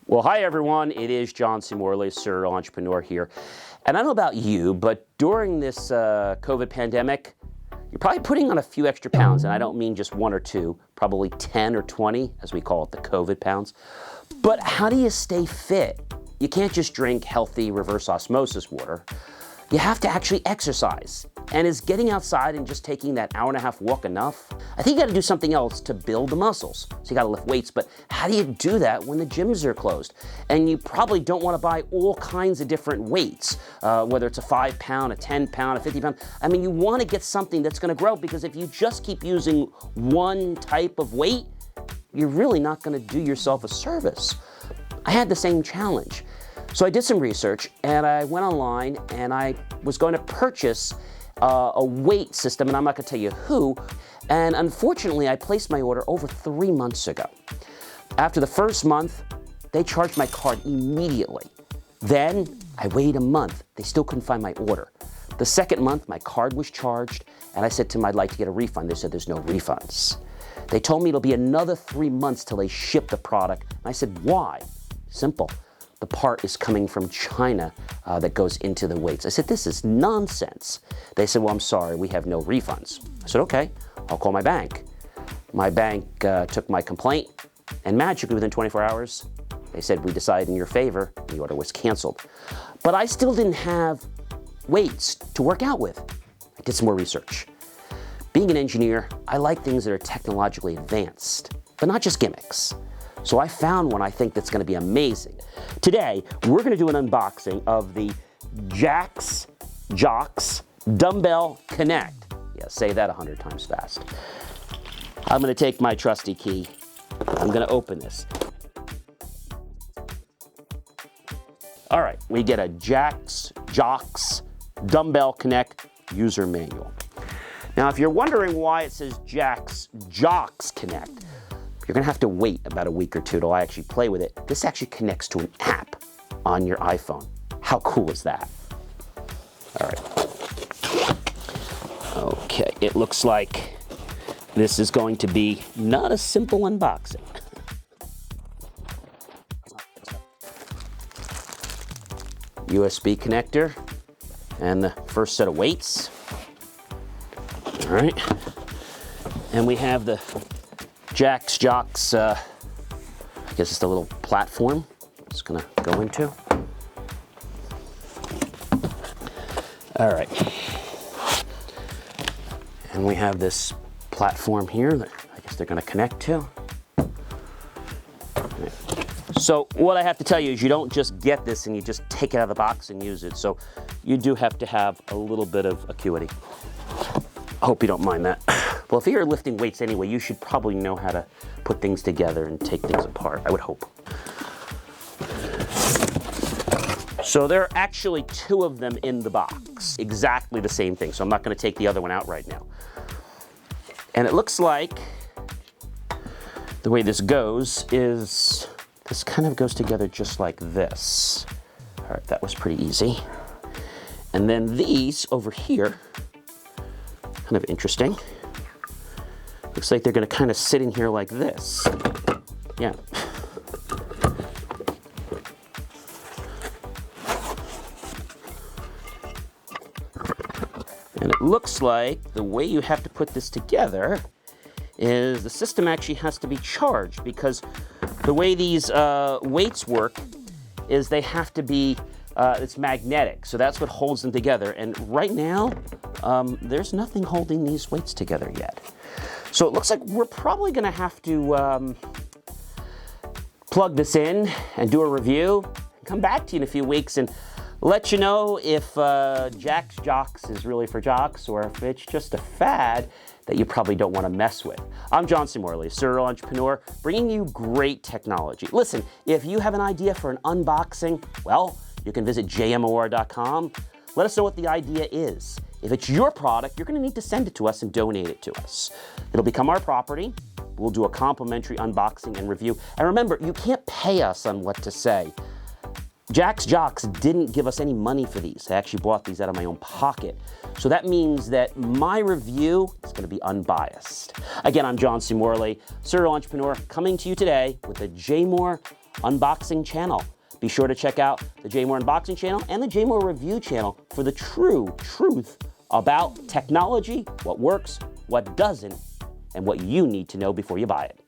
Well, hi everyone, it is John C. Morley, serial entrepreneur here. And I don't know about you, but during this COVID pandemic, you're probably putting on a few extra pounds, and I don't mean just 1 or 2, probably 10 or 20, as we call it, the COVID pounds. But how do you stay fit? You can't just drink healthy reverse osmosis water. You have to actually exercise. And is getting outside and just taking that hour-and-a-half walk enough? I think you gotta do something else to build the muscles. So you gotta lift weights, but how do you do that when the gyms are closed? And you probably don't wanna buy all kinds of different weights, whether it's a 5-pound, a 10-pound, a 50-pound. I mean, you wanna get something that's gonna grow, because if you just keep using one type of weight, you're really not gonna do yourself a service. I had the same challenge. So I did some research, and I went online, and I was going to purchase a weight system, and I'm not gonna tell you who, and unfortunately I placed my order over 3 months ago. After the first month, they charged my card immediately. Then I waited a month, they still couldn't find my order. The second month, my card was charged, and I said to them I'd like to get a refund. They said there's no refunds. They told me it'll be another 3 months till they ship the product, and I said, why? Simple. The part is coming from China that goes into the weights. I said, this is nonsense. They said, well, I'm sorry, we have no refunds. I said, okay, I'll call my bank. My bank took my complaint, and magically within 24 hours, they said, we decided in your favor, the order was canceled. But I still didn't have weights to work out with. I did some more research. Being an engineer, I like things that are technologically advanced, but not just gimmicks. So I found one I think that's gonna be amazing. Today, we're gonna do an unboxing of the Jox Dumbbell Connect. Yeah, say that 100 times fast. I'm gonna take my trusty key. I'm gonna open this. All right, we get a Jox Dumbbell Connect user manual. Now, if you're wondering why it says Jox Connect, you're gonna have to wait about a week or two till I actually play with it. This actually connects to an app on your iPhone. How cool is that? All right. Okay, it looks like this is going to be not a simple unboxing. USB connector and the first set of weights. All right. And we have the Jox, I guess it's the little platform it's gonna go into. All right. And we have this platform here that I guess they're gonna connect to. So what I have to tell you is you don't just get this and you just take it out of the box and use it. So you do have to have a little bit of acuity. I hope you don't mind that. Well, if you're lifting weights anyway, you should probably know how to put things together and take things apart, I would hope. So there are actually 2 of them in the box, exactly the same thing. So I'm not gonna take the other one out right now. And it looks like the way this goes is, this kind of goes together just like this. All right, that was pretty easy. And then these over here, kind of interesting. Looks like they're gonna kind of sit in here like this. Yeah. And it looks like the way you have to put this together is the system actually has to be charged, because the way these weights work is they have to be, it's magnetic. So that's what holds them together. And right now, there's nothing holding these weights together yet. So it looks like we're probably gonna have to plug this in and do a review, come back to you in a few weeks and let you know if Jox is really for jocks, or if it's just a fad that you probably don't want to mess with. I'm John C. Morley, serial entrepreneur, bringing you great technology. Listen, if you have an idea for an unboxing, well, you can visit jmor.com. Let us know what the idea is. If it's your product, you're gonna need to send it to us and donate it to us. It'll become our property. We'll do a complimentary unboxing and review. And remember, you can't pay us on what to say. Jack's Jocks didn't give us any money for these. I actually bought these out of my own pocket. So that means that my review is going to be unbiased. Again, I'm John C. Morley, serial entrepreneur, coming to you today with the J Moore Unboxing channel. Be sure to check out the J Moore Unboxing channel and the J Moore Review channel for the true truth about technology, what works, what doesn't, and what you need to know before you buy it.